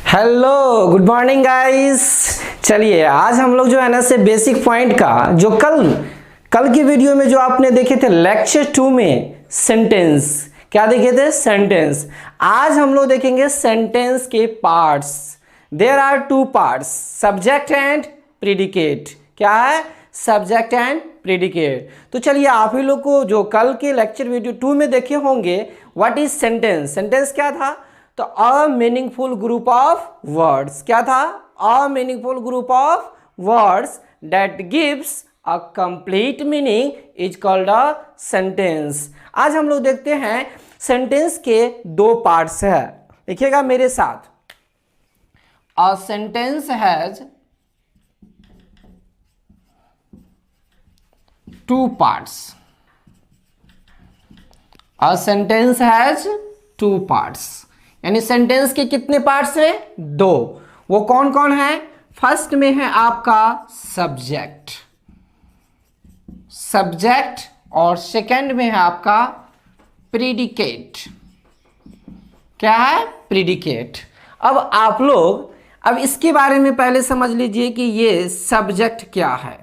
Hello good morning guys. चलिए आज हम लोग जो है ना से बेसिक पॉइंट का जो कल की वीडियो में जो आपने देखे थे लेक्चर 2 में सेंटेंस, क्या देखे थे? सेंटेंस। आज हम लोग देखेंगे सेंटेंस के parts. There are two parts, subject and predicate. क्या है? Subject and predicate. तो चलिए आप ही लोग को जो कल के लेक्चर वीडियो 2 में देखे होंगे व्हाट इज सेंटेंस। सेंटेंस क्या था? तो a meaningful group of words. क्या था? A meaningful group of words that gives a complete meaning is called a sentence. आज हम लोग देखते हैं सेंटेंस के दो पार्ट्स है। देखिएगा मेरे साथ, a sentence has two parts. A sentence has two parts, यानी सेंटेंस के कितने पार्ट्स हैं? दो। वो कौन कौन है? फर्स्ट में है आपका सब्जेक्ट, और सेकंड में है आपका प्रीडिकेट। क्या है? प्रीडिकेट। अब आप लोग अब इसके बारे में पहले समझ लीजिए कि ये सब्जेक्ट क्या है।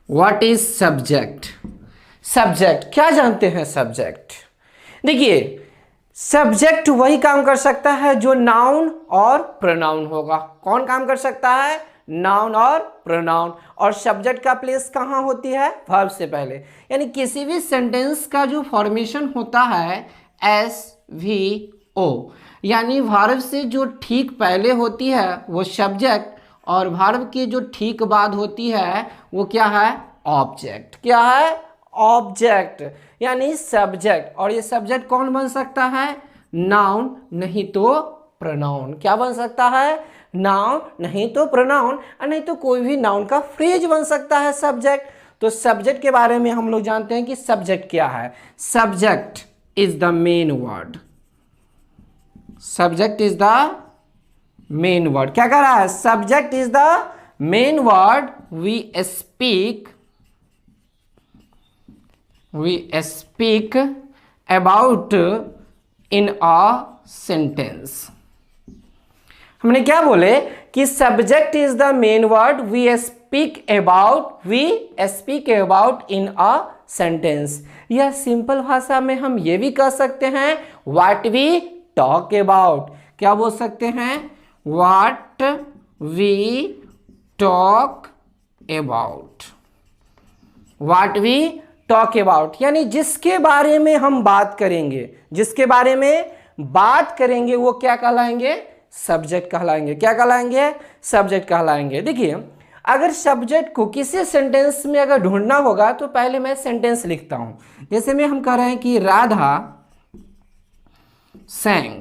What is subject? सब्जेक्ट क्या जानते हैं? सब्जेक्ट देखिए, सब्जेक्ट वही काम कर सकता है जो नाउन और प्रोनाउन होगा। कौन काम कर सकता है? नाउन और प्रोनाउन। और सब्जेक्ट का प्लेस कहाँ होती है? वर्ब से पहले। यानी किसी भी सेंटेंस का जो फॉर्मेशन होता है SVO, यानी वर्ब से जो ठीक पहले होती है वो सब्जेक्ट, और वर्ब की जो ठीक बाद होती है वो क्या है? ऑब्जेक्ट। क्या है? ऑब्जेक्ट, यानी सब्जेक्ट। और ये सब्जेक्ट कौन बन सकता है? नाउन, नहीं तो प्रोनाउन। क्या बन सकता है? नाउन, नहीं तो प्रोनाउन, और नहीं तो कोई भी नाउन का फ्रेज बन सकता है सब्जेक्ट। तो सब्जेक्ट के बारे में हम लोग जानते हैं कि सब्जेक्ट क्या है। Subject is the main word. Subject is the main word. क्या कह रहा है? Subject is the main word we speak about in a sentence। हमने क्या बोले कि subject is the main word we speak about in a sentence। यह simple भाषा में हम ये भी कह सकते हैं what we talk about। क्या बोल सकते हैं? what we talk about। what we talk about, यानी जिसके बारे में हम बात करेंगे, जिसके बारे में बात करेंगे वो क्या कहलाएंगे? सब्जेक्ट कहलाएंगे। क्या कहलाएंगे? सब्जेक्ट कहलाएंगे। देखिए, अगर सब्जेक्ट को किसी सेंटेंस में अगर ढूंढना होगा तो पहले मैं सेंटेंस लिखता हूं। जैसे में हम कह रहे हैं कि राधा sang।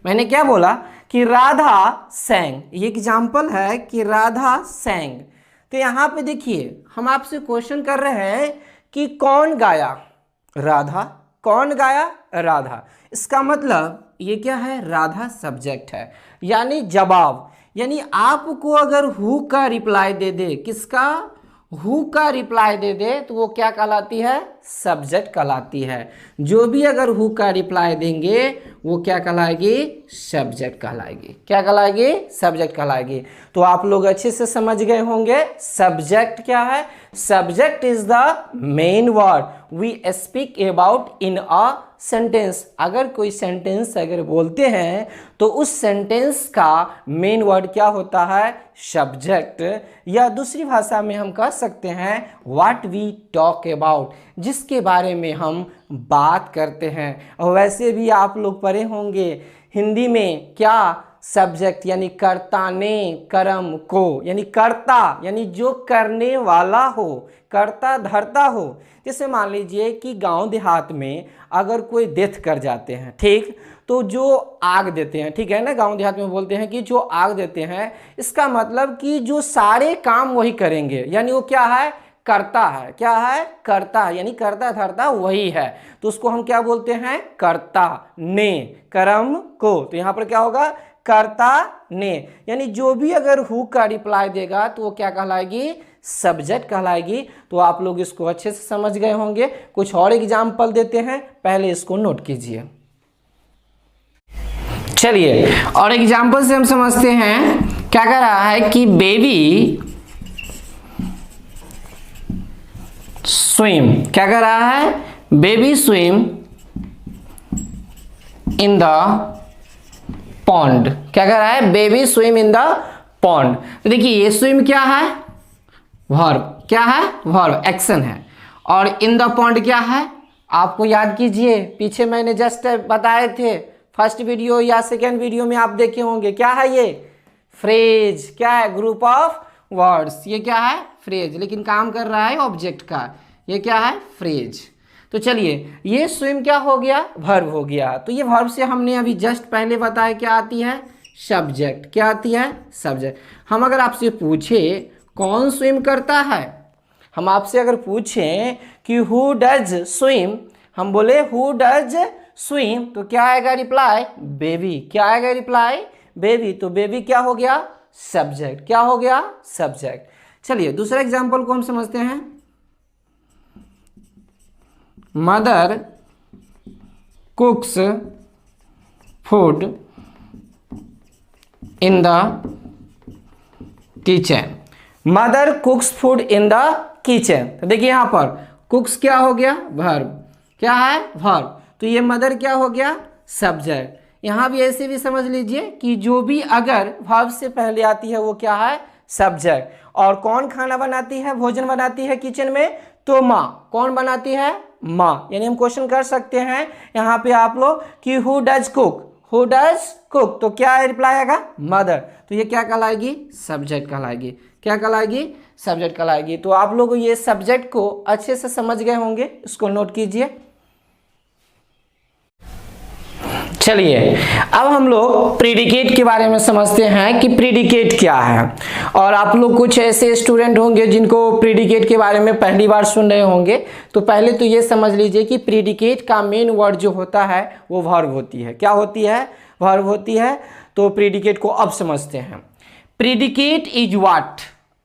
मैंने क्या बोला? कि राधा sang। ये एग्जाम्पल है कि राधा sang। तो यहाँ पे देखिए, हम आपसे क्वेश्चन कर रहे हैं कि कौन गाया? राधा। कौन गाया? राधा। इसका मतलब ये क्या है? राधा सब्जेक्ट है, यानी जवाब। यानी आपको अगर हु का रिप्लाई दे दे, किसका? हु का रिप्लाई दे दे, तो वो क्या कहलाती है? सब्जेक्ट कहलाती है। जो भी अगर हु का रिप्लाई देंगे वो क्या कहलाएगी? सब्जेक्ट कहलाएगी। क्या कहलाएगी? सब्जेक्ट कहलाएगी। तो आप लोग अच्छे से समझ गए होंगे सब्जेक्ट क्या है। Subject is the main word we speak about in a sentence. अगर कोई सेंटेंस अगर बोलते हैं तो उस सेंटेंस का मेन वर्ड क्या होता है? सब्जेक्ट। या दूसरी भाषा में हम कह सकते हैं व्हाट वी टॉक अबाउट, जिसके बारे में हम बात करते हैं। और वैसे भी आप लोग पढ़े होंगे हिंदी में क्या? सब्जेक्ट यानी कर्ता ने कर्म को, यानी कर्ता यानी जो करने वाला हो, कर्ता धर्ता हो। जैसे मान लीजिए कि गांव देहात में अगर कोई डेथ कर जाते हैं, ठीक, तो जो आग देते हैं, ठीक है ना, गांव देहात में बोलते हैं कि जो आग देते हैं, इसका मतलब कि जो सारे काम वही करेंगे, यानी वो क्या है? करता है। क्या है? करता है, यानी करता धरता वही है। तो उसको हम क्या बोलते हैं? कर्ता ने कर्म को। तो यहां पर क्या होगा? कर्ता ने। यानी जो भी अगर हु का रिप्लाई देगा तो वो क्या कहलाएगी? सब्जेक्ट कहलाएगी। तो आप लोग इसको अच्छे से समझ गए होंगे। कुछ और एग्जाम्पल देते हैं, पहले इसको नोट कीजिए। चलिए और एग्जाम्पल से हम समझते हैं क्या कर रहा है कि बेबी स्विम, क्या कर रहा है, baby swim in the pond, क्या कर रहा है, baby swim in the pond. तो देखिए ये स्विम क्या है, वर्ब, क्या है, वर्ब, एक्शन है, और इन द पॉन्ड क्या है, आपको याद कीजिए पीछे मैंने जस्ट बताए थे फर्स्ट वीडियो या सेकेंड वीडियो में आप देखे होंगे, क्या है ये, फ्रेज, क्या है, ग्रुप ऑफ वर्ड्स, ये क्या है, फ्रेज, लेकिन काम कर रहा है ऑब्जेक्ट का, ये क्या है, फ्रेज। तो चलिए ये स्विम क्या हो गया, वर्ब हो गया। तो ये वर्ब से हमने अभी जस्ट पहले बताया क्या आती है, सब्जेक्ट, क्या आती है, सब्जेक्ट। हम अगर आपसे पूछे कौन स्विम करता है, हम आपसे अगर पूछें कि हु डज स्विम, हम बोले हु डज स्विम, तो क्या आएगा रिप्लाई, बेबी, क्या आएगा रिप्लाई, बेबी। तो बेबी क्या हो गया, सब्जेक्ट, क्या हो गया, सब्जेक्ट। चलिए दूसरा एग्जांपल को हम समझते हैं। Mother कुक्स food in the kitchen, mother कुक्स food in the kitchen. तो देखिए यहाँ पर कुक्स क्या हो गया, वर्ब, क्या है, वर्ब। तो ये मदर क्या हो गया, सब्जेक्ट। यहाँ भी ऐसे भी समझ लीजिए कि जो भी अगर वर्ब से पहले आती है वो क्या है, सब्जेक्ट। और कौन खाना बनाती है, भोजन बनाती है किचन में, तो माँ, कौन बनाती है, माँ। यानी हम क्वेश्चन कर सकते हैं यहाँ पे आप लोग कि who does cook, who does cook, तो क्या रिप्लाई आएगा, मदर। तो ये क्या कहलाएगी, सब्जेक्ट कहलाएगी, क्या कहलाएगी, सब्जेक्ट कहलाएगी। तो आप लोग ये सब्जेक्ट को अच्छे से समझ गए होंगे, इसको नोट कीजिए। चलिए अब हम लोग प्रीडिकेट के बारे में समझते हैं कि प्रीडिकेट क्या है। और आप लोग कुछ ऐसे स्टूडेंट होंगे जिनको प्रीडिकेट के बारे में पहली बार सुन रहे होंगे, तो पहले तो ये समझ लीजिए कि प्रीडिकेट का मेन वर्ड जो होता है वो वर्ब होती है, क्या होती है, वर्ब होती है। तो प्रीडिकेट को अब समझते हैं। Predicate is what,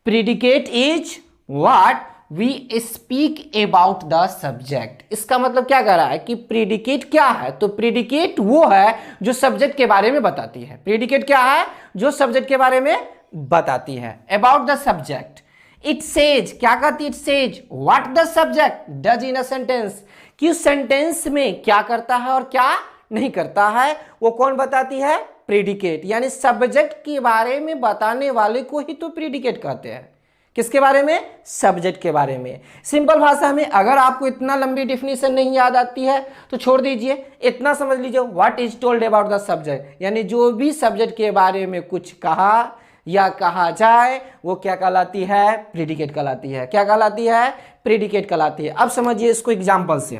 predicate is what we speak about the subject. इसका मतलब क्या कर रहा है कि प्रीडिकेट क्या है, तो प्रीडिकेट वो है जो सब्जेक्ट के बारे में बताती है। प्रीडिकेट क्या है, जो सब्जेक्ट के बारे में बताती है, about the subject. It says, क्या कहती है, it says what the subject does in a sentence, कि उस सेंटेंस में क्या करता है और क्या नहीं करता है, वो कौन बताती है, प्रीडिकेट। यानी सब्जेक्ट के बारे में बताने वाले को ही तो प्रीडिकेट कहते हैं। किसके बारे में, सब्जेक्ट के बारे में। सिंपल भाषा में अगर आपको इतना लंबी डिफिनीशन नहीं याद आती है तो छोड़ दीजिए, इतना समझ लीजिए what is told about the subject, यानी जो भी सब्जेक्ट के बारे में कुछ कहा या कहा जाए वो क्या कहलाती है, प्रीडिकेट कहलाती है। क्या कहलाती है, प्रीडिकेट कहलाती है। अब समझिए इसको एग्जाम्पल से,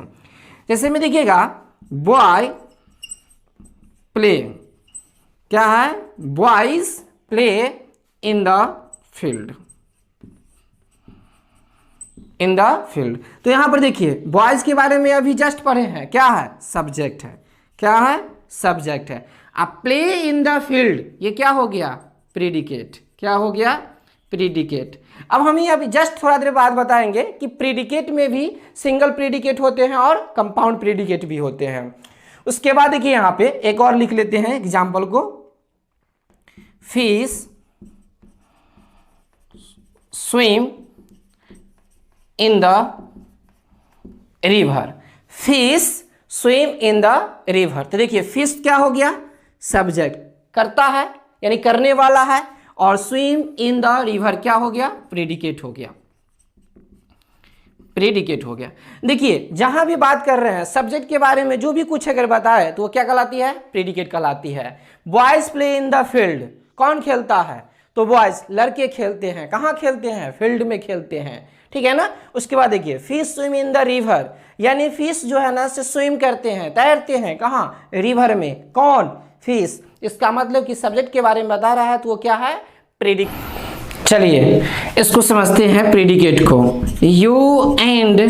जैसे में देखिएगा बॉय प्ले, क्या है, boys play in the field, in the field. तो यहां पर देखिए बॉयज के बारे में अभी जस्ट पढ़े हैं, क्या है, सब्जेक्ट है, क्या है, सब्जेक्ट है। अब प्ले इन द फील्ड ये क्या हो गया, प्रीडिकेट, क्या हो गया, प्रीडिकेट। अब हम ये अभी जस्ट थोड़ा देर बाद बताएंगे कि प्रीडिकेट में भी सिंगल प्रीडिकेट होते हैं और कंपाउंड प्रीडिकेट भी होते हैं। उसके बाद देखिए यहां पे एक और लिख लेते हैं एग्जाम्पल को, fish swim in the river, fish swim in the river. तो देखिए फिश क्या हो गया, सब्जेक्ट, करता है यानी करने वाला है, और स्विम इन द रिवर क्या हो गया, प्रीडिकेट हो गया, प्रीडिकेट हो गया। देखिए जहां भी बात कर रहे हैं सब्जेक्ट के बारे में जो भी कुछ अगर बताए तो वो क्या कहलाती है, प्रीडिकेट कहलाती है। Boys play in the field, कौन खेलता है, तो बॉयज लड़के खेलते हैं, कहाँ खेलते हैं, फील्ड में खेलते हैं, ठीक है ना। उसके बाद देखिए fish swim in the river, यानी फिश जो है ना से स्विम करते हैं, तैरते हैं, कहाँ, रिवर में, कौन, फिश। इसका मतलब कि सब्जेक्ट के बारे में बता रहा है तो वो क्या है, प्रीडिकेट। चलिए इसको समझते हैं प्रीडिकेट को। यू एंड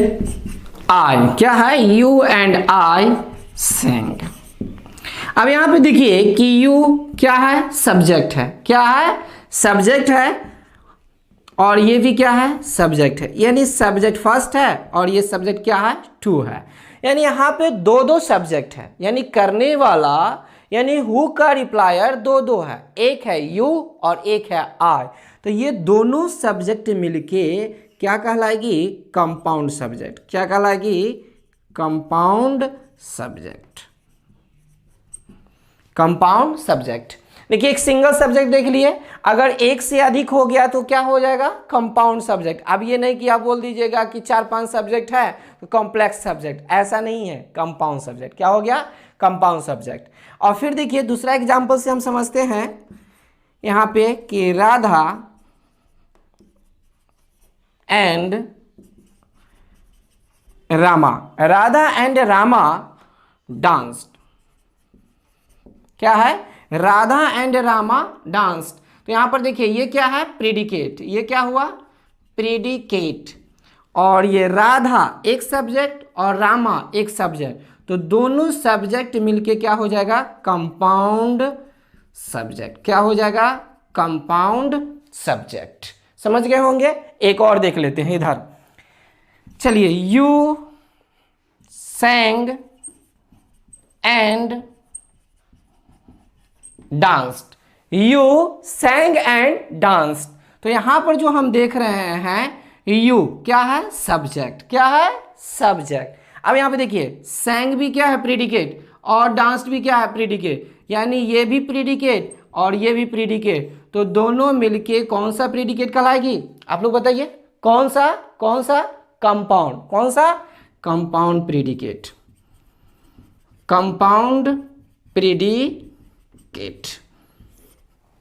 आई, क्या है, यू एंड आई सेंग। अब यहां पे देखिए कि यू क्या है, सब्जेक्ट है, क्या है, सब्जेक्ट है, और ये भी क्या है, सब्जेक्ट है, यानी सब्जेक्ट फर्स्ट है और ये सब्जेक्ट क्या है, टू है। यानी यहाँ पे दो दो सब्जेक्ट है, यानी करने वाला यानी हु का रिप्लायर दो दो है, एक है यू और एक है आई। तो ये दोनों सब्जेक्ट मिलके क्या कहलाएगी? Compound subject. क्या कहलाएगी? Compound subject. Compound subject. देखिए एक सिंगल सब्जेक्ट देख लिए, अगर एक से अधिक हो गया तो क्या हो जाएगा? Compound subject. अब ये नहीं कि आप बोल दीजिएगा कि 4-5 सब्जेक्ट है तो कॉम्प्लेक्स सब्जेक्ट, ऐसा नहीं है। कंपाउंड सब्जेक्ट क्या हो गया? Compound subject. और फिर देखिए दूसरा एग्जांपल से हम समझते हैं यहाँ पे कि Radha and Rama, Radha and Rama danced. क्या है? Radha and Rama danced. तो यहां पर देखिए ये क्या है? प्रेडिकेट। ये क्या हुआ? प्रेडिकेट। और ये राधा एक सब्जेक्ट और रामा एक सब्जेक्ट, तो दोनों सब्जेक्ट मिलके क्या हो जाएगा? Compound subject. क्या हो जाएगा? Compound subject. समझ गए होंगे। एक और देख लेते हैं इधर, चलिए। You sang and danced। You sang and danced। तो यहां पर जो हम देख रहे हैं you क्या है? सब्जेक्ट। क्या है? सब्जेक्ट। अब यहां पे देखिए sang भी क्या है? प्रीडिकेट। और danced भी क्या है? प्रीडिकेट। यानी ये भी प्रीडिकेट और ये भी प्रीडिकेट, तो दोनों मिलके कौन सा प्रीडिकेट कहलाएगी? आप लोग बताइए कौन सा? कौन सा? कंपाउंड। कौन सा? Compound predicate. Compound predicate.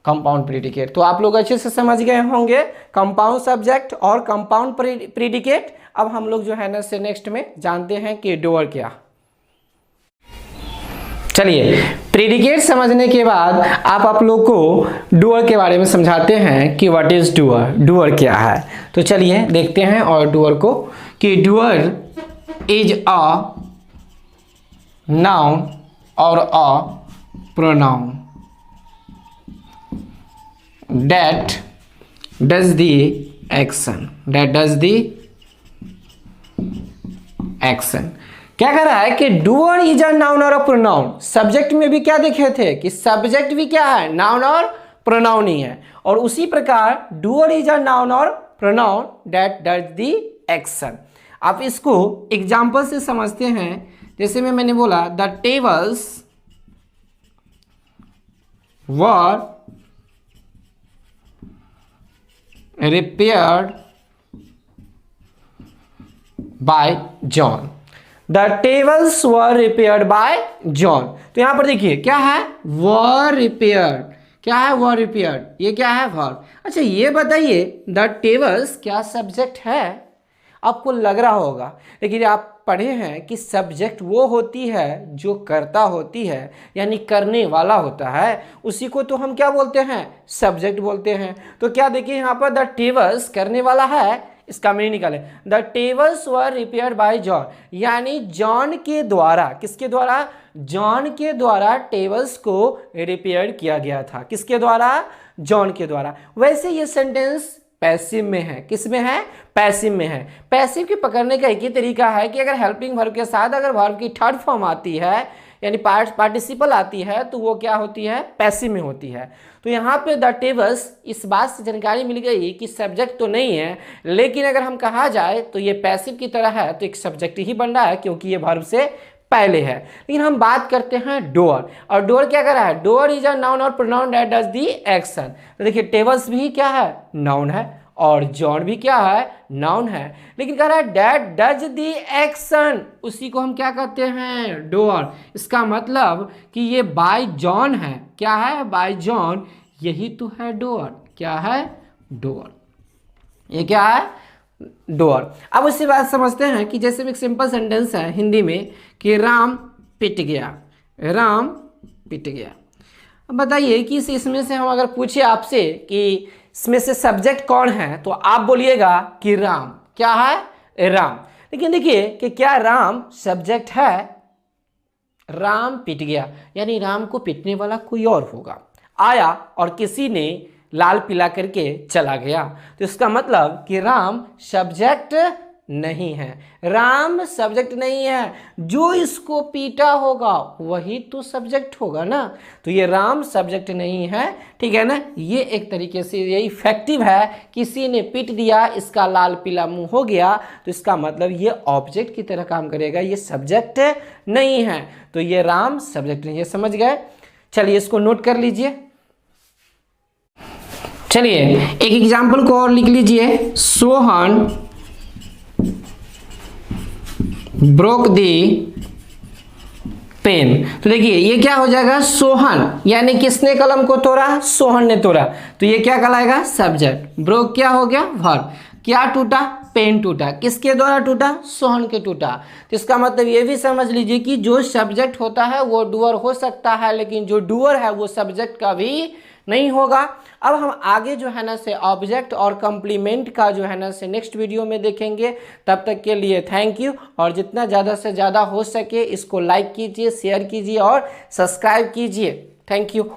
Compound predicate. तो आप लोग अच्छे से समझ गए होंगे कंपाउंड सब्जेक्ट और कंपाउंड प्रीडिकेट। अब हम लोग जो है ना से नेक्स्ट में जानते हैं कि डूअर क्या। चलिए प्रीडिकेट समझने के बाद आप लोग को डूअर के बारे में समझाते हैं कि व्हाट इज डूअर। डूअर क्या है? तो चलिए देखते हैं और डूअर को, कि डूअर इज अ नाउन और a pronoun that does the action। that does the action। क्या कह रहा है कि डूअर इज अ नाउन और अ प्रोनाउन। सब्जेक्ट में भी क्या देखे थे कि सब्जेक्ट भी क्या है? नाउन और प्रोनाउन ही है। और उसी प्रकार डूअर इज अ नाउन और pronoun that does the action. आप इसको एग्जाम्पल से समझते हैं। जैसे में मैंने बोला the tables were repaired by John। The tables were repaired by John। तो यहां पर देखिए क्या है? were repaired। क्या है? were repaired। ये क्या है? verb। अच्छा ये बताइए the tables क्या सब्जेक्ट है? आपको लग रहा होगा, लेकिन आप पढ़े हैं कि सब्जेक्ट वो होती है जो करता होती है, यानी करने वाला होता है, उसी को तो हम क्या बोलते हैं? सब्जेक्ट बोलते हैं। तो क्या देखिए यहाँ पर द टेबल्स करने वाला है, इसका मीनिंग निकाले। The tables were repaired bye John, यानी जॉन के द्वारा। किसके द्वारा? जॉन के द्वारा टेबल्स को रिपेयर किया गया था। किसके द्वारा? जॉन के द्वारा। वैसे ये सेंटेंस पैसिव में है। किस में है? पैसिव में है। पैसिव के पकड़ने का एक ही तरीका है कि अगर हेल्पिंग वर्ब के साथ अगर वर्ब की थर्ड फॉर्म आती है, यानी पार्टिसिपल आती है, तो वो क्या होती है? पैसिव में होती है। तो यहाँ पे द टेबल्स, इस बात से जानकारी मिल गई कि सब्जेक्ट तो नहीं है, लेकिन अगर हम कहा जाए तो ये पैसिव की तरह है, तो एक सब्जेक्ट ही बन रहा है क्योंकि ये वर्ब से पहले है। लेकिन हम बात करते हैं डोअर। और डोअर क्या कर रहा है? डोअर इज अ नाउन और pronoun that does the action. तो देखिए टेबल्स भी क्या है? नाउन है, और जॉन भी क्या है? नाउन है। लेकिन कह रहा है दैट डज द एक्शन, उसी को हम क्या कहते हैं? डोअर। इसका मतलब कि ये बाय जॉन है। क्या है? Bye John. यही तो है डोअर। क्या है? डोअर। ये क्या है? डोअर। अब उससे बात समझते हैं कि जैसे एक सिंपल सेंटेंस है हिंदी में कि राम पिट गया। राम पिट गया। अब बताइए कि इसमें से हम अगर पूछे आपसे कि इसमें से सब्जेक्ट कौन है, तो आप बोलिएगा कि राम। क्या है? राम। लेकिन देखिए कि क्या राम सब्जेक्ट है? राम पिट गया यानी राम को पिटने वाला कोई और होगा। आया और किसी ने लाल पीला करके चला गया, तो इसका मतलब कि राम सब्जेक्ट नहीं है। राम सब्जेक्ट नहीं है, जो इसको पीटा होगा वही तो सब्जेक्ट होगा ना। तो ये राम सब्जेक्ट नहीं है, ठीक है ना। ये एक तरीके से ये इफेक्टिव है, किसी ने पीट दिया, इसका लाल पीला मुंह हो गया, तो इसका मतलब ये ऑब्जेक्ट की तरह काम करेगा, ये सब्जेक्ट नहीं है। तो ये राम सब्जेक्ट नहीं है, समझ गए। चलिए इसको नोट कर लीजिए। चलिए एक एग्जाम्पल को और लिख लीजिए। सोहन ब्रोक दी पेन। तो देखिए ये क्या हो जाएगा, सोहन यानी किसने कलम को तोड़ा, सोहन ने तोड़ा, तो ये क्या कहलाएगा, सब्जेक्ट। ब्रोक क्या हो गया, वर्ब। क्या टूटा, पेन टूटा, किसके द्वारा टूटा, सोहन के टूटा। तो इसका मतलब ये भी समझ लीजिए कि जो सब्जेक्ट होता है वो डूअर हो सकता है, लेकिन जो डूअर है वो सब्जेक्ट का भी नहीं होगा। अब हम आगे जो है ना से ऑब्जेक्ट और कॉम्प्लीमेंट का जो है ना से नेक्स्ट वीडियो में देखेंगे। तब तक के लिए थैंक यू, और जितना ज़्यादा से ज़्यादा हो सके इसको लाइक कीजिए, शेयर कीजिए और सब्सक्राइब कीजिए। Thank you.